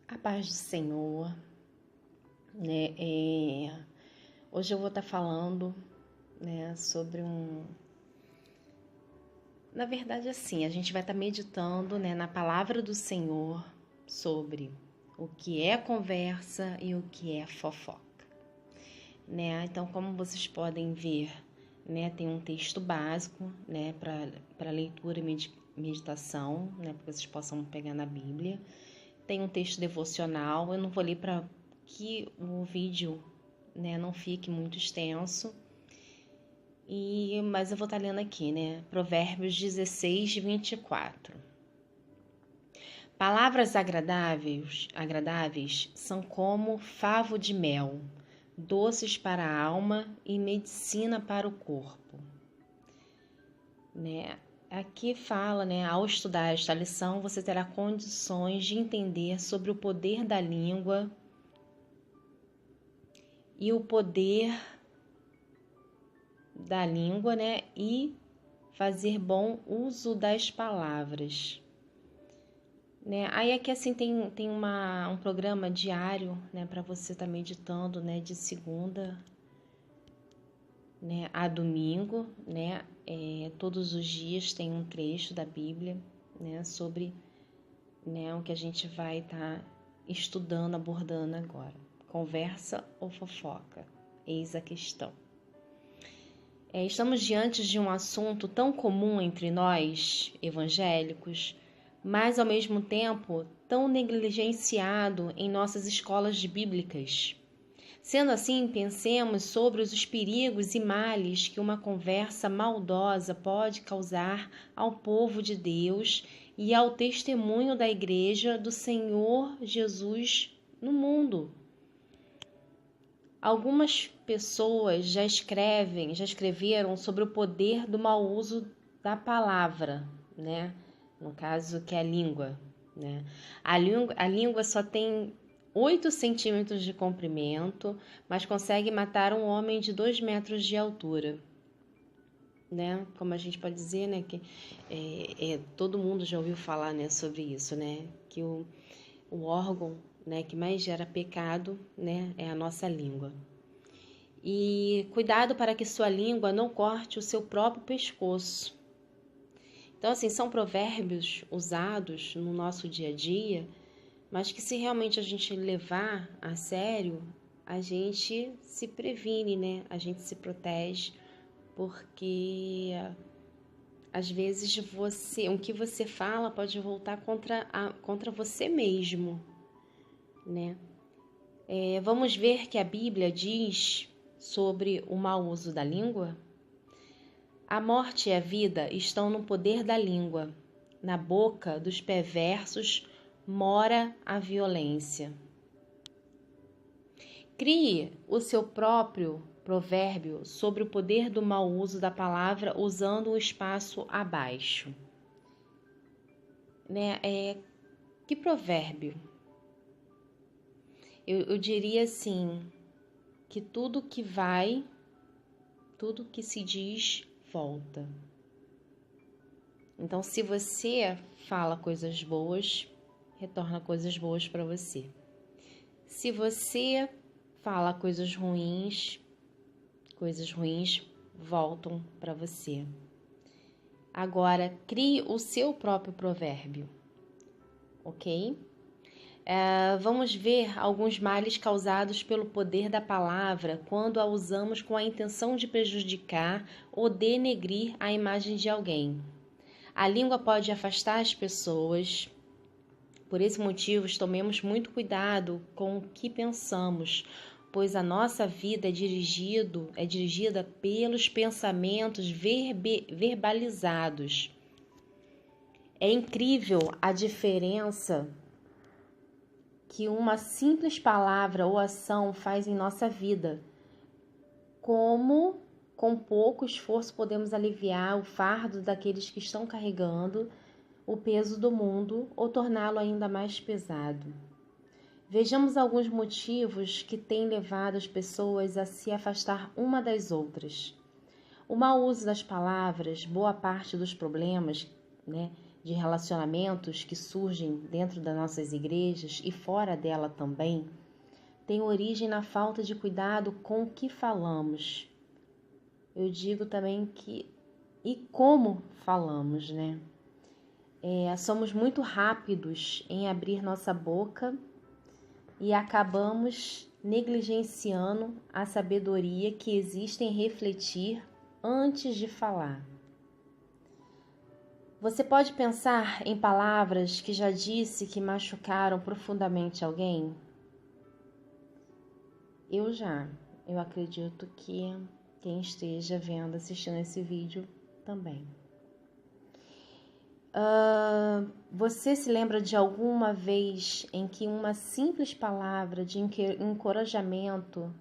A paz do Senhor, né? Hoje eu vou estar falando, né, sobre Na verdade, assim, a gente vai estar meditando, né, na palavra do Senhor sobre o que é conversa e o que é fofoca, né? Então, como vocês podem ver, né, tem um texto básico, né, para leitura e meditação, né, para que vocês possam pegar na Bíblia. Tem um texto devocional, eu não vou ler para que o vídeo, né, não fique muito extenso. Mas eu vou estar lendo aqui, né? Provérbios 16, 24. Palavras agradáveis são como favo de mel, doces para a alma e medicina para o corpo. Né? Aqui fala, né? Ao estudar esta lição, você terá condições de entender sobre o poder da língua e o poder da língua, né? E fazer bom uso das palavras. Né? Aí aqui assim tem um programa diário, né, para você estar meditando, né, de segunda, né, a domingo, né, todos os dias tem um trecho da Bíblia, né, sobre, né, o que a gente vai estar estudando, abordando agora. Conversa ou fofoca? Eis a questão. Estamos diante de um assunto tão comum entre nós, evangélicos, mas ao mesmo tempo tão negligenciado em nossas escolas bíblicas. Sendo assim, pensemos sobre os perigos e males que uma conversa maldosa pode causar ao povo de Deus e ao testemunho da Igreja do Senhor Jesus no mundo. Algumas pessoas já escreveram sobre o poder do mau uso da palavra, né? No caso, que é a língua, né? A língua só tem 8 centímetros de comprimento, mas consegue matar um homem de 2 metros de altura, né? Como a gente pode dizer, né? Que todo mundo já ouviu falar, né, sobre isso, né? Que o órgão, né, que mais gera pecado, né, é a nossa língua. E cuidado para que sua língua não corte o seu próprio pescoço. Então, assim, são provérbios usados no nosso dia a dia, mas que se realmente a gente levar a sério, a gente se previne, né? A gente se protege, porque às vezes o que você fala pode voltar contra você mesmo, né? Vamos ver que a Bíblia diz sobre o mau uso da língua? A morte e a vida estão no poder da língua. Na boca dos perversos mora a violência. Crie o seu próprio provérbio sobre o poder do mau uso da palavra usando o espaço abaixo. Né? Que provérbio? Eu diria assim, que tudo que se diz, volta. Então, se você fala coisas boas, retorna coisas boas para você. Se você fala coisas ruins voltam para você. Agora, crie o seu próprio provérbio, ok? Vamos ver alguns males causados pelo poder da palavra quando a usamos com a intenção de prejudicar ou denegrir a imagem de alguém. A língua pode afastar as pessoas. Por esse motivo, tomemos muito cuidado com o que pensamos, pois a nossa vida é dirigida pelos pensamentos verbalizados. É incrível a diferença que uma simples palavra ou ação faz em nossa vida. Como, com pouco esforço, podemos aliviar o fardo daqueles que estão carregando o peso do mundo ou torná-lo ainda mais pesado. Vejamos alguns motivos que têm levado as pessoas a se afastar uma das outras. O mau uso das palavras, boa parte dos problemas, né, de relacionamentos que surgem dentro das nossas igrejas e fora dela também, tem origem na falta de cuidado com o que falamos. Eu digo também que e como falamos, né? Somos muito rápidos em abrir nossa boca e acabamos negligenciando a sabedoria que existe em refletir antes de falar. Você pode pensar em palavras que já disse que machucaram profundamente alguém? Eu acredito que quem esteja vendo, assistindo esse vídeo também. Você se lembra de alguma vez em que uma simples palavra de encorajamento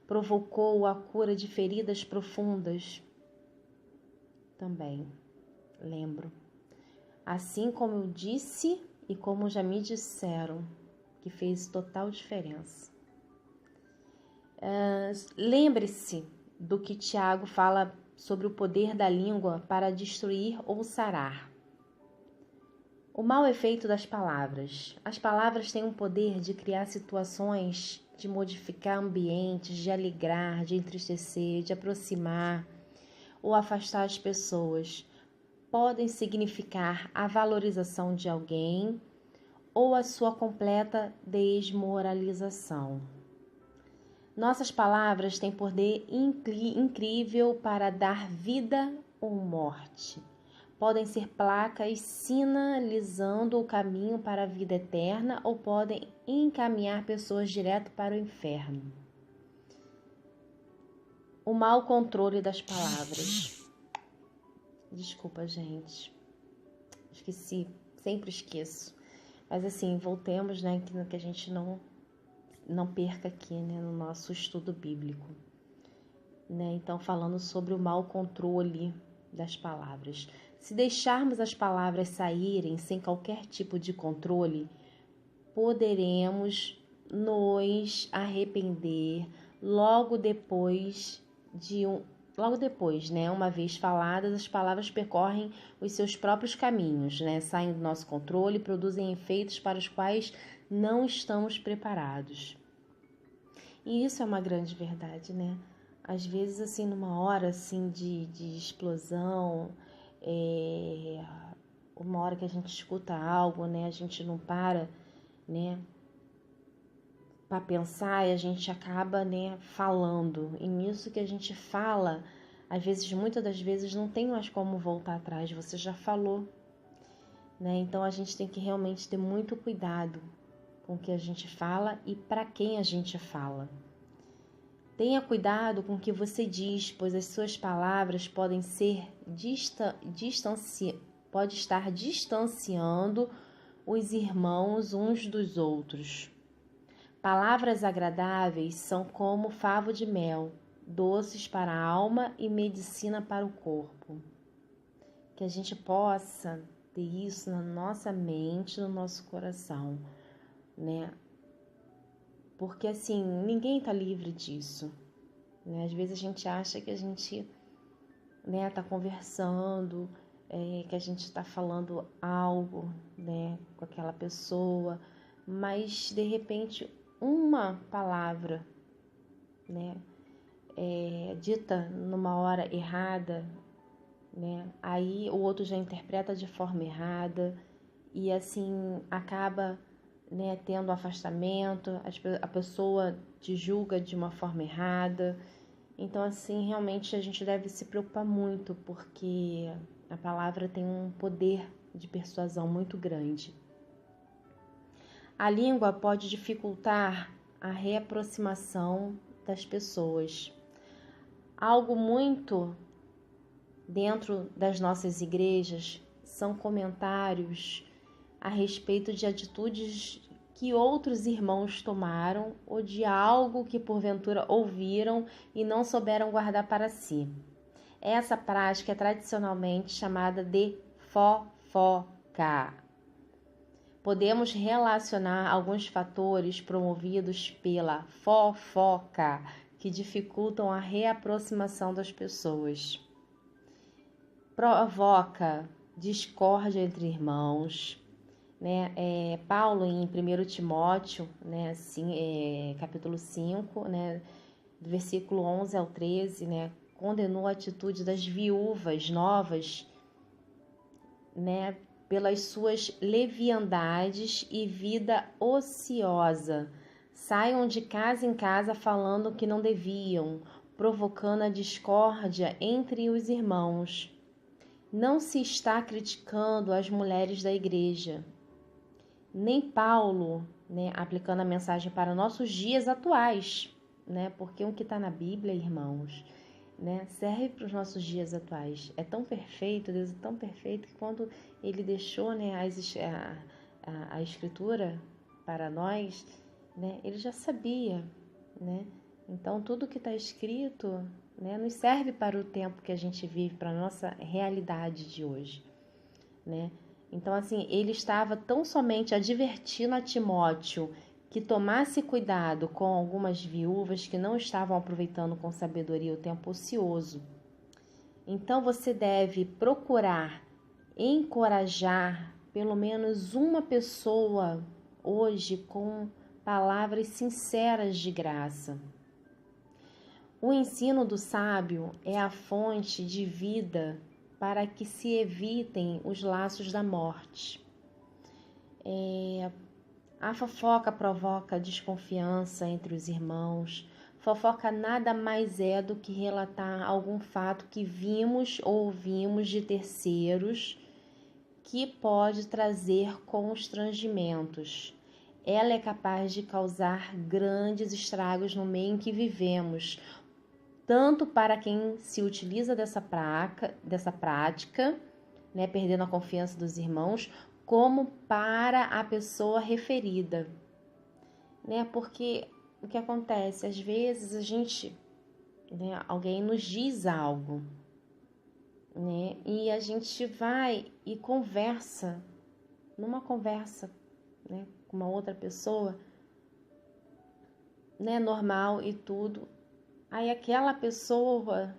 provocou a cura de feridas profundas? Também lembro. Assim como eu disse e como já me disseram, que fez total diferença. Lembre-se do que Tiago fala sobre o poder da língua para destruir ou sarar. O mau efeito das palavras. As palavras têm o poder de criar situações, de modificar ambientes, de alegrar, de entristecer, de aproximar ou afastar as pessoas. Podem significar a valorização de alguém ou a sua completa desmoralização. Nossas palavras têm poder incrível para dar vida ou morte. Podem ser placas sinalizando o caminho para a vida eterna ou podem encaminhar pessoas direto para o inferno. O mau controle das palavras. Desculpa, gente. Esqueci, sempre esqueço. Mas assim, voltemos, né, que a gente não perca aqui, né, no nosso estudo bíblico. Né? Então, falando sobre o mau controle das palavras. Se deixarmos as palavras saírem sem qualquer tipo de controle, poderemos nos arrepender logo depois, né? Uma vez faladas, as palavras percorrem os seus próprios caminhos, né? Saem do nosso controle e produzem efeitos para os quais não estamos preparados. E isso é uma grande verdade, né? Às vezes, assim, numa hora assim, de explosão, uma hora que a gente escuta algo, né? A gente não para, né? Para pensar e a gente acaba, né, falando. E nisso que a gente fala, às vezes, muitas das vezes, não tem mais como voltar atrás. Você já falou, né? Então, a gente tem que realmente ter muito cuidado com o que a gente fala e para quem a gente fala. Tenha cuidado com o que você diz, pois as suas palavras podem pode estar distanciando os irmãos uns dos outros. Palavras agradáveis são como favo de mel, doces para a alma e medicina para o corpo. Que a gente possa ter isso na nossa mente, no nosso coração, né? Porque, assim, ninguém está livre disso, né? Às vezes a gente acha que a gente, né, tá conversando, que a gente está falando algo, né, com aquela pessoa, mas, de repente, uma palavra, né, dita numa hora errada, né, aí o outro já interpreta de forma errada e, assim, acaba, né, tendo afastamento, a pessoa te julga de uma forma errada. Então, assim, realmente a gente deve se preocupar muito, porque a palavra tem um poder de persuasão muito grande. A língua pode dificultar a reaproximação das pessoas. Algo muito dentro das nossas igrejas são comentários a respeito de atitudes que outros irmãos tomaram ou de algo que porventura ouviram e não souberam guardar para si. Essa prática é tradicionalmente chamada de fofoca. Podemos relacionar alguns fatores promovidos pela fofoca que dificultam a reaproximação das pessoas. Provoca, discórdia entre irmãos, né? Paulo, em 1 Timóteo, né, assim, capítulo 5, né, do versículo 11 ao 13, né, condenou a atitude das viúvas novas, né, pelas suas leviandades e vida ociosa. Saiam de casa em casa falando que não deviam, provocando a discórdia entre os irmãos. Não se está criticando as mulheres da igreja. Nem Paulo, né, aplicando a mensagem para nossos dias atuais, né, porque o que está na Bíblia, irmãos, né, serve para os nossos dias atuais. É tão perfeito, Deus é tão perfeito que quando Ele deixou, né, a Escritura para nós, né, Ele já sabia, né? Então tudo que está escrito, né, nos serve para o tempo que a gente vive, para a nossa realidade de hoje, né? Então, assim, ele estava tão somente advertindo a Timóteo que tomasse cuidado com algumas viúvas que não estavam aproveitando com sabedoria o tempo ocioso. Então, você deve procurar encorajar pelo menos uma pessoa hoje com palavras sinceras de graça. O ensino do sábio é a fonte de vida para que se evitem os laços da morte. A fofoca provoca desconfiança entre os irmãos. Fofoca nada mais é do que relatar algum fato que vimos ou ouvimos de terceiros que pode trazer constrangimentos. Ela é capaz de causar grandes estragos no meio em que vivemos, tanto para quem se utiliza dessa prática, né, perdendo a confiança dos irmãos, como para a pessoa referida, né? Porque o que acontece? Às vezes a gente, né, alguém nos diz algo, né, e a gente vai e conversa, numa conversa, né, com uma outra pessoa, né, normal e tudo. Aí aquela pessoa,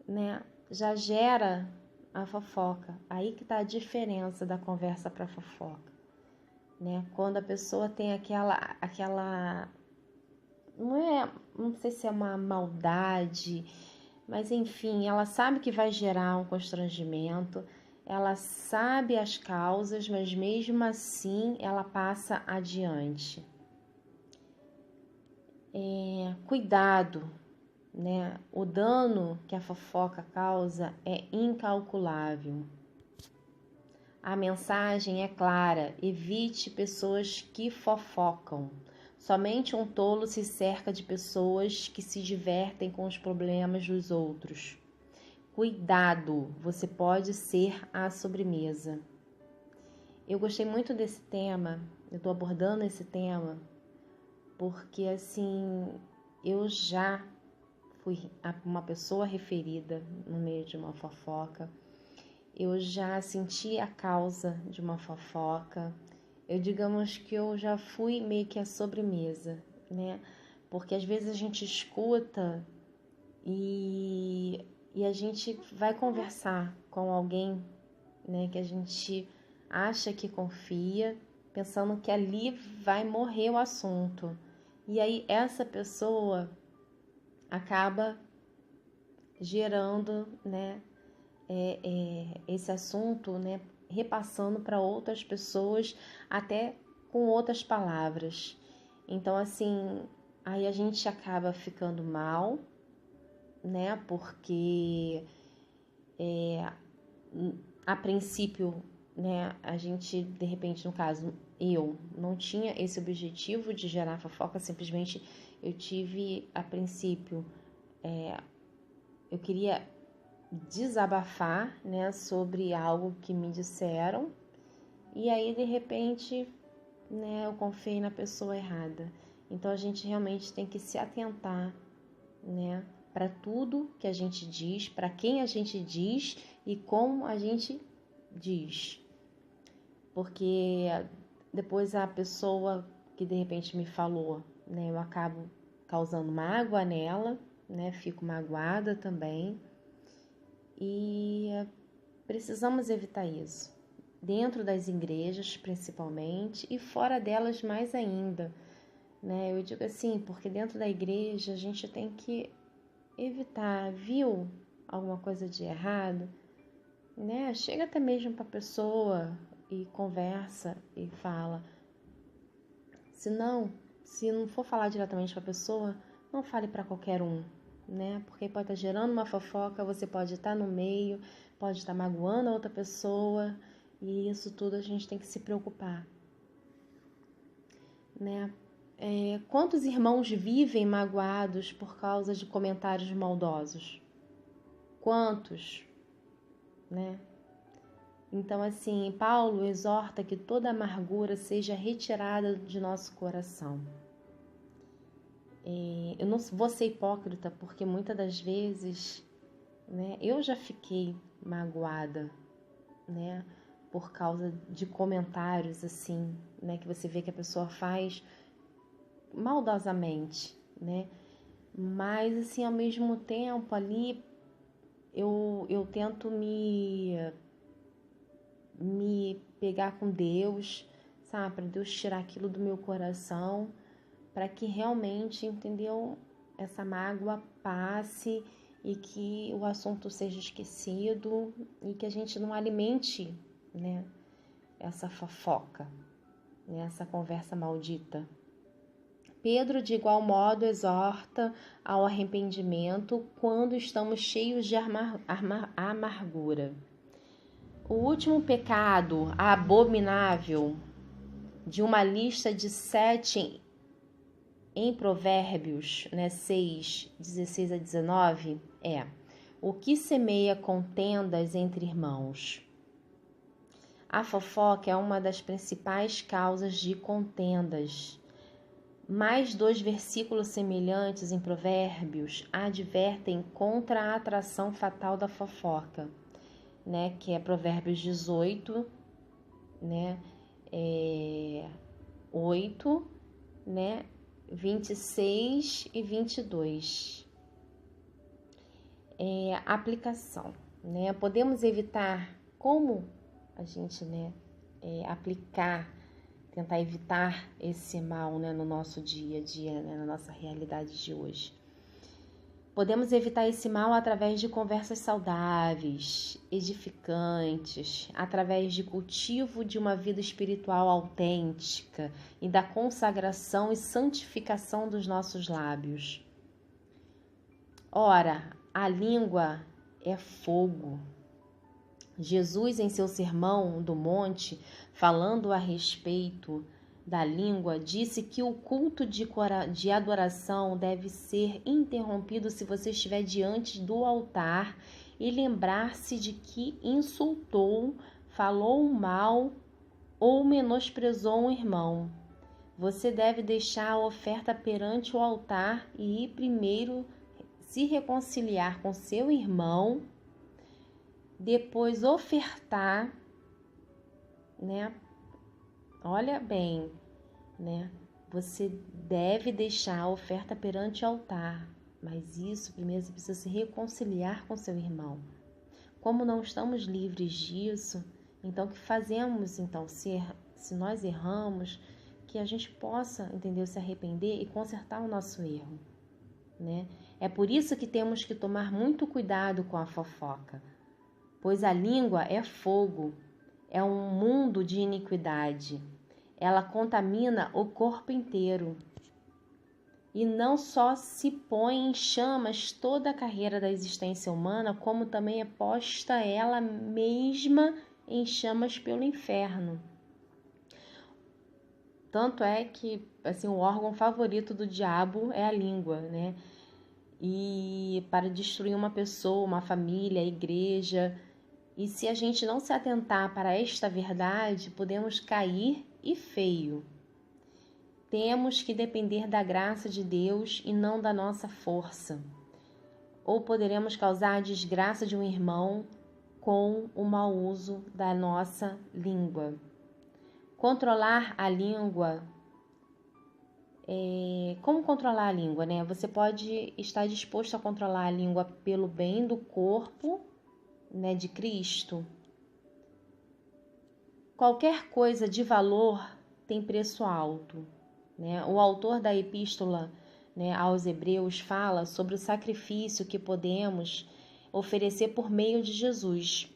né, já gera a fofoca. Aí que tá a diferença da conversa para fofoca, né? Quando a pessoa tem aquela não sei se é uma maldade, mas enfim, ela sabe que vai gerar um constrangimento, ela sabe as causas, mas mesmo assim ela passa adiante. Cuidado, né? O dano que a fofoca causa é incalculável. A mensagem é clara: evite pessoas que fofocam. Somente um tolo se cerca de pessoas que se divertem com os problemas dos outros. Cuidado, você pode ser a sobremesa. Eu gostei muito desse tema, eu estou abordando esse tema porque assim, eu já fui uma pessoa referida no meio de uma fofoca. Eu já senti a causa de uma fofoca. Digamos que eu já fui meio que a sobremesa, né? Porque às vezes a gente escuta e a gente vai conversar com alguém, né, que a gente acha que confia, pensando que ali vai morrer o assunto. E aí essa pessoa acaba gerando, né, esse assunto, né, repassando para outras pessoas, até com outras palavras. Então, assim, aí a gente acaba ficando mal, né, porque a princípio, né, a gente, de repente, no caso, eu não tinha esse objetivo de gerar fofoca, simplesmente eu tive, a princípio, eu queria desabafar, né, sobre algo que me disseram, e aí, de repente, né, eu confiei na pessoa errada. Então, a gente realmente tem que se atentar, né, para tudo que a gente diz, para quem a gente diz e como a gente diz. Porque depois a pessoa que de repente me falou, né, eu acabo causando mágoa nela, né, fico magoada também. E precisamos evitar isso. Dentro das igrejas, principalmente, e fora delas mais ainda, né? Eu digo assim, porque dentro da igreja a gente tem que evitar, viu alguma coisa de errado, né? Chega até mesmo para a pessoa e conversa e fala. Se não for falar diretamente para a pessoa, não fale para qualquer um, né? Porque pode estar gerando uma fofoca, você pode estar no meio, pode estar magoando a outra pessoa, e isso tudo a gente tem que se preocupar, né? Quantos irmãos vivem magoados por causa de comentários maldosos? Quantos, né? Então, assim, Paulo exorta que toda amargura seja retirada de nosso coração. Eu não vou ser hipócrita, porque muitas das vezes, né, eu já fiquei magoada, né, por causa de comentários assim, né, que você vê que a pessoa faz maldosamente, né, mas assim, ao mesmo tempo ali, eu tento me pegar com Deus, sabe, para Deus tirar aquilo do meu coração, para que realmente, entendeu, essa mágoa passe e que o assunto seja esquecido e que a gente não alimente, né, essa fofoca, né, essa conversa maldita. Pedro, de igual modo, exorta ao arrependimento quando estamos cheios de amargura. O último pecado abominável de uma lista de 7 em Provérbios, né, 6, 16 a 19, é: o que semeia contendas entre irmãos. A fofoca é uma das principais causas de contendas. Mais 2 versículos semelhantes em Provérbios advertem contra a atração fatal da fofoca, né, que é Provérbios 18, né, 8, né, 26 e 22. Aplicação, né? Podemos evitar, como a gente, né, tentar evitar esse mal, né, no nosso dia a dia, né, na nossa realidade de hoje. Podemos evitar esse mal através de conversas saudáveis, edificantes, através de cultivo de uma vida espiritual autêntica e da consagração e santificação dos nossos lábios. Ora, a língua é fogo. Jesus, em seu sermão do monte, falando a respeito da língua, disse que o culto de adoração deve ser interrompido se você estiver diante do altar e lembrar-se de que insultou, falou mal ou menosprezou um irmão. Você deve deixar a oferta perante o altar e ir primeiro se reconciliar com seu irmão, depois ofertar, né? Olha bem, né? Você deve deixar a oferta perante o altar, mas isso primeiro você precisa se reconciliar com seu irmão. Como não estamos livres disso, então o que fazemos? Então, se nós erramos, que a gente possa, entendeu, se arrepender e consertar o nosso erro, né? É por isso que temos que tomar muito cuidado com a fofoca, pois a língua é fogo, é um mundo de iniquidade. Ela contamina o corpo inteiro. E não só se põe em chamas toda a carreira da existência humana, como também é posta ela mesma em chamas pelo inferno. Tanto é que, assim, o órgão favorito do diabo é a língua, né? E para destruir uma pessoa, uma família, a igreja. E se a gente não se atentar para esta verdade, podemos cair e feio. Temos que depender da graça de Deus e não da nossa força. Ou poderemos causar a desgraça de um irmão com o mau uso da nossa língua. Controlar a língua. Como controlar a língua, né? Você pode estar disposto a controlar a língua pelo bem do corpo, né, de Cristo, qualquer coisa de valor tem preço alto, né? O autor da epístola, né, aos Hebreus fala sobre o sacrifício que podemos oferecer por meio de Jesus.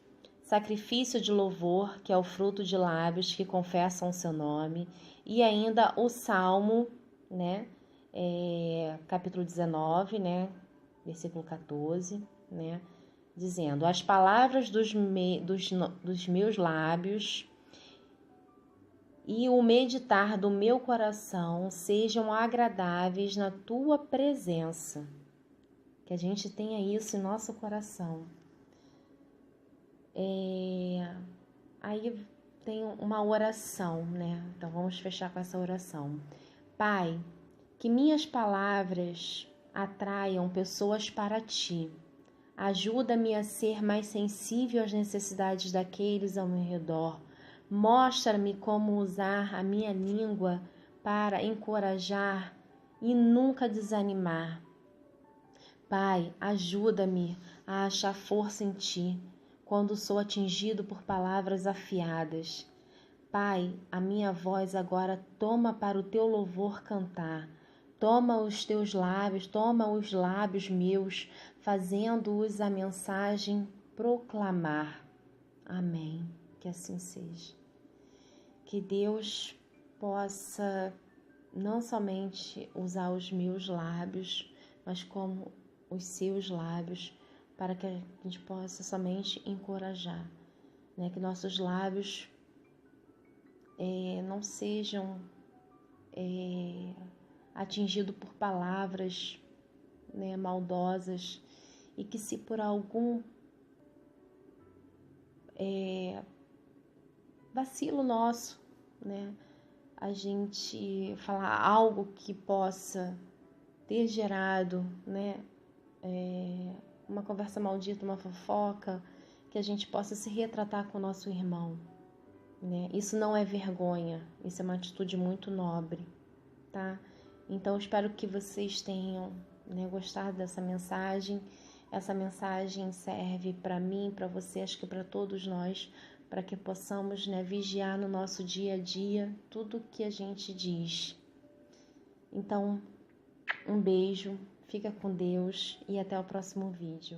Sacrifício de louvor, que é o fruto de lábios que confessam o seu nome, e ainda o Salmo, né, capítulo 19, né, versículo 14, né, dizendo: as palavras dos meus lábios e o meditar do meu coração sejam agradáveis na tua presença. Que a gente tenha isso em nosso coração. Aí tem uma oração, né? Então vamos fechar com essa oração. Pai, que minhas palavras atraiam pessoas para ti. Ajuda-me a ser mais sensível às necessidades daqueles ao meu redor. Mostra-me como usar a minha língua para encorajar e nunca desanimar. Pai, ajuda-me a achar força em ti quando sou atingido por palavras afiadas. Pai, a minha voz agora toma para o teu louvor cantar. Toma os teus lábios, toma os lábios meus, fazendo-os a mensagem proclamar. Amém. Que assim seja. Que Deus possa não somente usar os meus lábios, mas como os seus lábios, para que a gente possa somente encorajar, né? Que nossos lábios não sejam atingidos por palavras, né, maldosas, e que se por algum vacilo nosso, né, a gente falar algo que possa ter gerado, né, uma conversa maldita, uma fofoca, que a gente possa se retratar com o nosso irmão, né? Isso não é vergonha, isso é uma atitude muito nobre, tá? Então eu espero que vocês tenham, né, gostado dessa mensagem. Essa mensagem serve para mim, para você, acho que para todos nós, para que possamos, né, vigiar no nosso dia a dia tudo que a gente diz. Então, um beijo, fica com Deus e até o próximo vídeo.